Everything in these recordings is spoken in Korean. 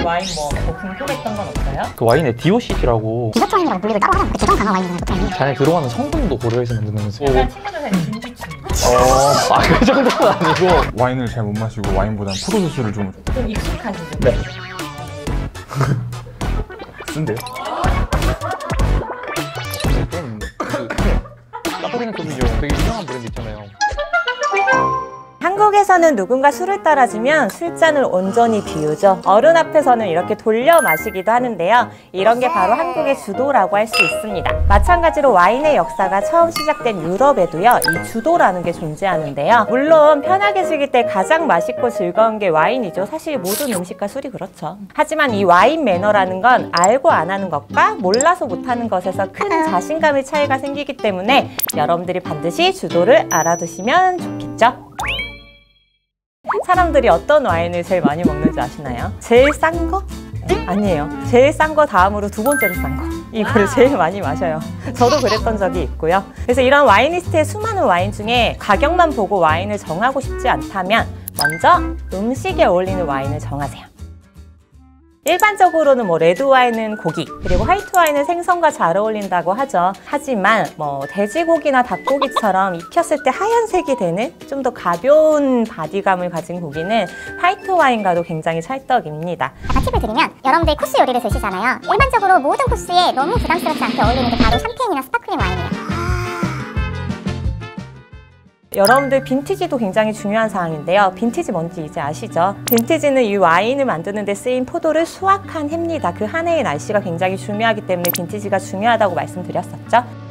와인 뭐 궁금했던 건 없어요? 그 와인에 DOCG라고 디저트 와인이라고 분류를 따로 하는 그 조정 강화 와인이라는 보통이 잔에 들어가는 성분도 고려해서 만드면서 약간 친구들 사이 진지충. 그 정도는 아니고 와인을 잘 못 마시고 와인보단 포도주스를 좀 익숙하시죠? 네. 쓴데요? 좀 까버리는 커피죠. 되게 유명한 브랜드 있잖아요. 한국에서는 누군가 술을 따라주면 술잔을 온전히 비우죠. 어른 앞에서는 이렇게 돌려 마시기도 하는데요. 이런 게 바로 한국의 주도라고 할 수 있습니다. 마찬가지로 와인의 역사가 처음 시작된 유럽에도요, 이 주도라는 게 존재하는데요. 물론 편하게 즐길 때 가장 맛있고 즐거운 게 와인이죠. 사실 모든 음식과 술이 그렇죠. 하지만 이 와인 매너라는 건 알고 안 하는 것과 몰라서 못하는 것에서 큰 자신감의 차이가 생기기 때문에 여러분들이 반드시 주도를 알아두시면 좋겠죠. 사람들이 어떤 와인을 제일 많이 먹는지 아시나요? 제일 싼 거? 아니에요. 제일 싼 거 다음으로 두 번째로 싼 거. 이거를 제일 많이 마셔요. 저도 그랬던 적이 있고요. 그래서 이런 와인리스트의 수많은 와인 중에 가격만 보고 와인을 정하고 싶지 않다면 먼저 음식에 어울리는 와인을 정하세요. 일반적으로는 뭐 레드 와인은 고기, 그리고 화이트 와인은 생선과 잘 어울린다고 하죠. 하지만 뭐 돼지고기나 닭고기처럼 익혔을 때 하얀색이 되는 좀 더 가벼운 바디감을 가진 고기는 화이트 와인과도 굉장히 찰떡입니다. 약간 팁을 드리면 여러분들이 코스 요리를 드시잖아요. 일반적으로 모든 코스에 너무 부담스럽지 않게 어울리는 게 바로 샴페인이나 스파클링 와인이에요. 여러분들 빈티지도 굉장히 중요한 사항인데요. 빈티지 뭔지 이제 아시죠? 빈티지는 이 와인을 만드는 데 쓰인 포도를 수확한 해입니다. 그 한 해의 날씨가 굉장히 중요하기 때문에 빈티지가 중요하다고 말씀드렸었죠.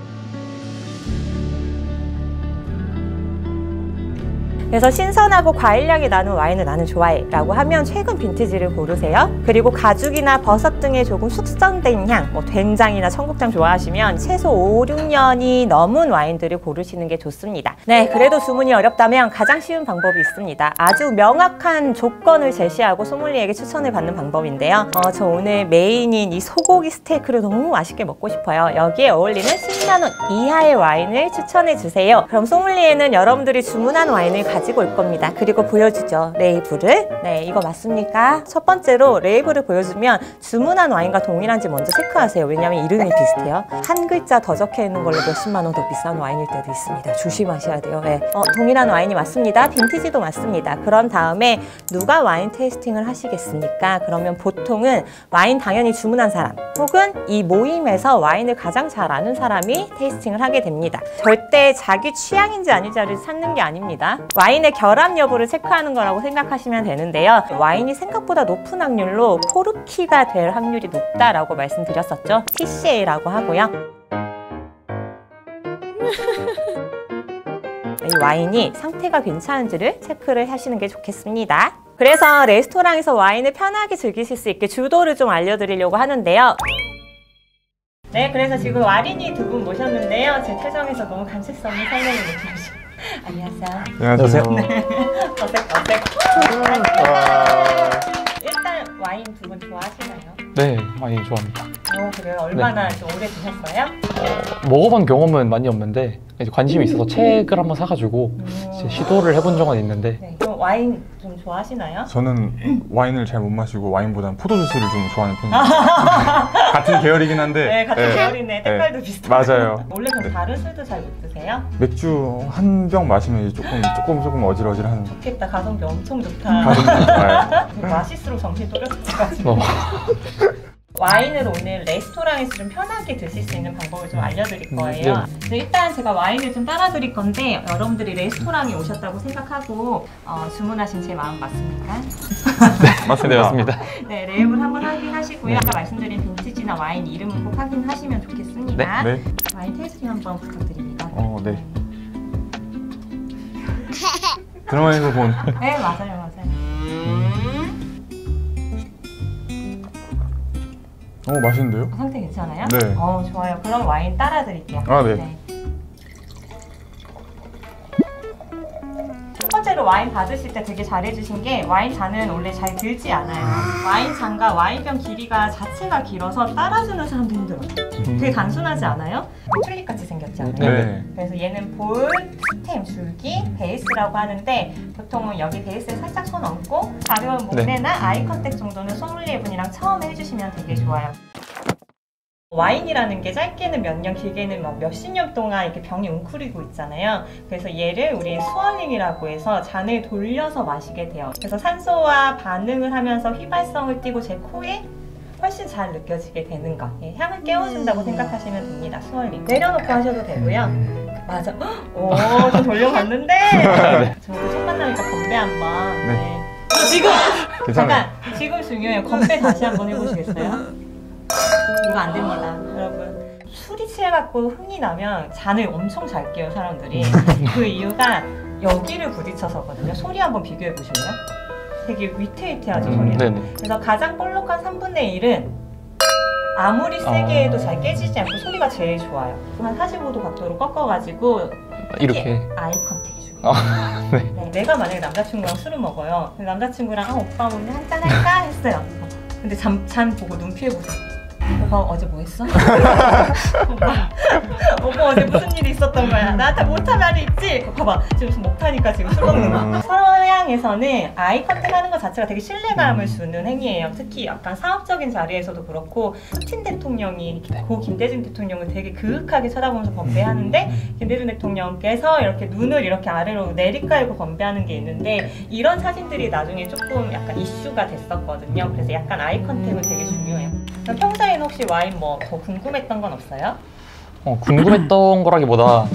그래서 신선하고 과일향이 나는 와인을 나는 좋아해 라고 하면 최근 빈티지를 고르세요. 그리고 가죽이나 버섯 등의 조금 숙성된 향, 뭐 된장이나 청국장 좋아하시면 최소 5, 6년이 넘은 와인들을 고르시는 게 좋습니다. 네, 그래도 주문이 어렵다면 가장 쉬운 방법이 있습니다. 아주 명확한 조건을 제시하고 소믈리에게 추천을 받는 방법인데요. 저 오늘 메인인 이 소고기 스테이크를 너무 맛있게 먹고 싶어요. 여기에 어울리는 10만 원 이하의 와인을 추천해 주세요. 그럼 소믈리에는 여러분들이 주문한 와인을 가지고 올 겁니다. 그리고 보여주죠. 레이블을. 네, 이거 맞습니까? 첫 번째로 레이블을 보여주면 주문한 와인과 동일한지 먼저 체크하세요. 왜냐하면 이름이 비슷해요. 한 글자 더 적혀 있는 걸로 몇십만 원 더 비싼 와인일 때도 있습니다. 조심하셔야 돼요. 네. 동일한 와인이 맞습니다. 빈티지도 맞습니다. 그런 다음에 누가 와인 테이스팅을 하시겠습니까? 그러면 보통은 와인 당연히 주문한 사람 혹은 이 모임에서 와인을 가장 잘 아는 사람이 테이스팅을 하게 됩니다. 절대 자기 취향인지 아닌지를 찾는 게 아닙니다. 와인의 결함 여부를 체크하는 거라고 생각하시면 되는데요. 와인이 생각보다 높은 확률로 코르키가 될 확률이 높다라고 말씀드렸었죠. TCA라고 하고요. 이 와인이 상태가 괜찮은지를 체크를 하시는 게 좋겠습니다. 그래서 레스토랑에서 와인을 편하게 즐기실 수 있게 주도를 좀 알려드리려고 하는데요. 네, 그래서 지금 와린이 두 분 모셨는데요. 제 표정에서 너무 감칠수 없는 설명을 못하시고 안녕하세요. 안녕하세요. 네. 어색. 일단 와인 두 분 좋아하시나요? 네, 와인 좋아합니다. 그래요? 얼마나 좀 오래 드셨어요? 먹어본 경험은 많이 없는데 이제 관심이 있어서 책을 한번 사가지고 이제 시도를 해본 적은 있는데 네. 그럼 와인 좀 좋아하시나요? 저는 와인을 잘 못 마시고 와인보단 포도주스를 좀 좋아하는 편이에요. 같은 계열이긴 한데 네, 같은 계열이네. 색깔도 비슷하고. 맞아요. 원래 그럼 다른 술도 잘 못 드세요? 맥주 한 병 마시면 이제 조금 어질어질하는. 좋겠다. 가성비 엄청 좋다. 가슴이 좋아요. 맛있을수록 정신이 또렷해가지고. 와인을 오늘 레스토랑에서 좀 편하게 드실 수 있는 방법을 좀 알려드릴 거예요. 네, 일단 제가 와인을 좀 따라드릴 건데 여러분들이 레스토랑에 오셨다고 생각하고 주문하신 제 마음 맞습니까? 맞습니다. 맞습니다. 네, 레이블 한번 확인하시고요. 아까 말씀드린 빈티지나 와인 이름은 꼭 확인하시면 좋겠습니다. 네. 와인 테이스팅 한번 부탁드립니다. 네. 드라마에서 본. 네, 맞아요. 맛있는데요? 상태 괜찮아요? 네. 좋아요. 그럼 와인 따라 드릴게요. 네. 첫 번째로 와인 받으실 때 되게 잘해주신 게 와인 잔은 원래 잘 들지 않아요. 와인 잔과 와인병 길이가 자체가 길어서 따라주는 사람도 힘들어요. 되게 단순하지 않아요? 튤립같이 생겼지 않아요? 네. 그래서 얘는 볼, 스템, 줄기, 베이스라고 하는데 보통은 여기 베이스에 살짝 손 얹고 가벼운 목례나 아이 컨택 정도는 소믈리에 분이랑 처음에 해주시면 되게 좋아요. 와인이라는 게 짧게는 몇 년, 길게는 막 몇십 년 동안 이렇게 병이 웅크리고 있잖아요. 그래서 얘를 우리 스월링이라고 해서 잔을 돌려서 마시게 돼요. 그래서 산소와 반응을 하면서 휘발성을 띠고 제 코에 훨씬 잘 느껴지게 되는 거. 예, 향을 깨워준다고 생각하시면 됩니다. 스월링. 내려놓고 하셔도 되고요. 맞아. 오, 좀 돌려봤는데. 저도 첫 만나니까 건배 한번. 네. 지금! 괜찮아요. 잠깐! 지금 중요해요. 건배 다시 한번 해보시겠어요? 이거 안 됩니다, 여러분. 술이 취해갖고 흥이 나면 잔을 엄청 잘 깨요, 사람들이. 그 이유가 여기를 부딪혀서거든요. 소리 한번 비교해 보실래요? 되게 위태위태하죠, 소리가. 네네. 그래서 가장 볼록한 3분의 1은 아무리 세게 해도 잘 깨지지 않고 소리가 제일 좋아요. 한 45도 각도로 꺾어가지고 이렇게. 아이 컨택 해줘요. 네, 내가 만약에 남자친구랑 술을 먹어요. 근데 남자친구랑 오빠 오늘 한잔 할까? 했어요. 근데 잠 보고 눈 피해보세요. 오빠 어제 뭐 했어? 오빠 어제 무슨 일이 있었던 거야? 나한테 못한 말이 있지? 봐봐 지금 못하니까 지금 술 먹는 거야. 서양에서는 아이 컨택 하는 것 자체가 되게 신뢰감을 주는 행위예요. 특히 약간 사업적인 자리에서도 그렇고 푸틴 대통령이 고 김대중 대통령을 되게 그윽하게 쳐다보면서 건배하는데 김대중 대통령께서 이렇게 눈을 이렇게 아래로 내리깔고 건배하는 게 있는데 이런 사진들이 나중에 조금 약간 이슈가 됐었거든요. 그래서 약간 아이 컨택은 되게 중요해요. 평소에는 혹시 와인 뭐 더 궁금했던 건 없어요? 궁금했던 거라기보다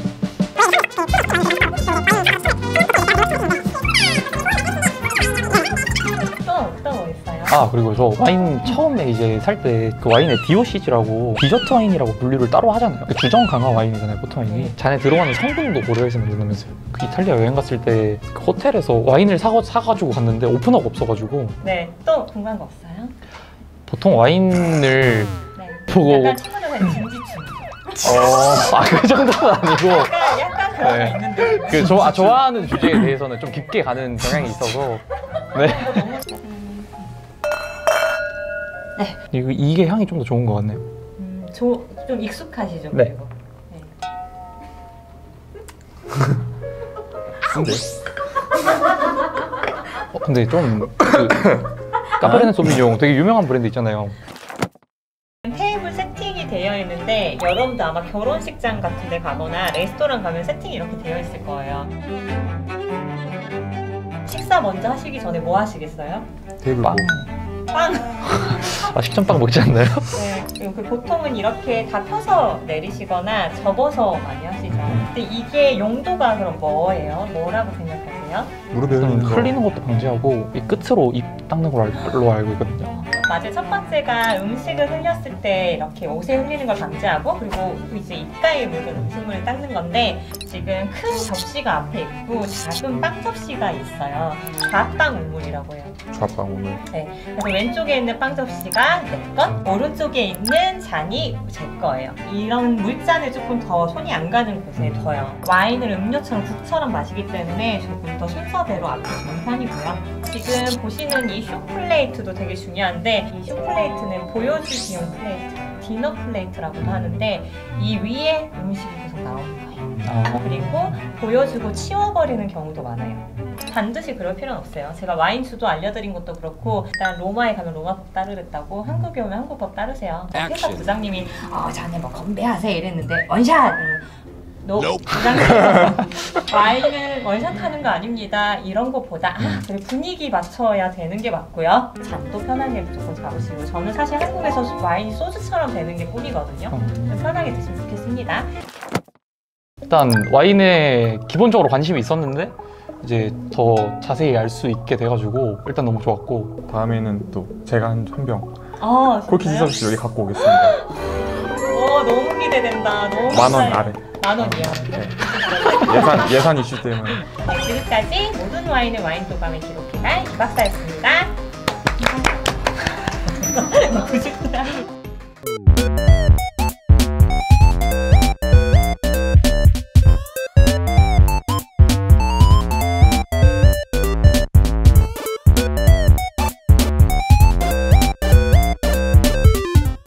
또 어떤 거 있어요? 그리고 저 와인 처음에 이제 살 때 그 와인에 DOCG라고 디저트 와인이라고 분류를 따로 하잖아요. 그 주정 강화 와인이잖아요, 보통 와인이. 잔에 들어가는 성분도 고려해서 만든다면서요. 그 이탈리아 여행 갔을 때 그 호텔에서 와인을 사가지고 갔는데 오픈하고 없어가지고. 네, 또 궁금한 거 없어요? 보통 와인을 보고 약간 친구들한테 진지충. 그 정도는 아니고 약간 그런 네. 거 있는데. 그 좋아하는 주제에 대해서는 좀 깊게 가는 경향이 있어서 네. 이게 향이 좀 더 좋은 것 같네요. 좀 익숙하시죠? 네. 그리고. 근데 근데 좀 까베르네 소비뇽 되게 유명한 브랜드 있잖아요. 테이블 세팅이 되어 있는데 여러분도 아마 결혼식장 같은 데 가거나 레스토랑 가면 세팅이 이렇게 되어 있을 거예요. 식사 먼저 하시기 전에 뭐 하시겠어요? 테이블 빵. 빵! 식전빵 먹지 않나요? 네, 그리고 보통은 이렇게 다 펴서 내리시거나 접어서 많이 하시죠. 근데 이게 용도가 그럼 뭐예요? 뭐라고 생각하세요? 무릎에 흘리는 거. 흘리는 것도 방지하고 이 끝으로 입 닦는 걸로 알고 있거든요. 맞아요. 첫 번째가 음식을 흘렸을 때 이렇게 옷에 흘리는 걸 방지하고 그리고 이제 입가에 묻은 음식물을 닦는 건데 지금 큰 접시가 앞에 있고 작은 빵 접시가 있어요. 좌빵 우물이라고 해요. 좌빵 오물. 네. 그래서 왼쪽에 있는 빵 접시가 내 것, 오른쪽에 있는 잔이 제 거예요. 이런 물잔을 조금 더 손이 안 가는 곳에 둬요. 와인을 음료처럼 국처럼 마시기 때문에 조금 더 순서대로 앞에 두는 편이고요. 지금 보시는 이 쇼 플레이트도 되게 중요한데 이 쇼 플레이트는 보여주기용 플레이트, 디너 플레이트라고도 하는데 이 위에 음식이 계속 나오는 거예요. 그리고 보여주고 치워버리는 경우도 많아요. 반드시 그럴 필요는 없어요. 제가 와인수도 알려드린 것도 그렇고 일단 로마에 가면 로마법 따르랬다고 한국에 오면 한국법 따르세요. 회사 부장님이 자네 뭐 건배하세요 이랬는데 원샷! 부장님 와인은 원샷하는 거 아닙니다. 이런 것보다 분위기 맞춰야 되는 게 맞고요. 잔도 편하게 무조건 잡으시고 저는 사실 한국에서 와인이 소주처럼 되는 게 꿈이거든요. 편하게 드시면 좋겠습니다. 일단 와인에 기본적으로 관심이 있었는데 이제 더 자세히 알 수 있게 돼가지고 일단 너무 좋았고 다음에는 또 제가 한 병 콜키지 진짜요? 서비스 여기 갖고 오겠습니다. 너무 기대된다. 너무 10,000원 감사해요. 아래. 10,000원이요. 네. 예산 이슈 때문에. 지금까지 모든 와인을 와인 도감에 기록해갈 이 박사였습니다. 90분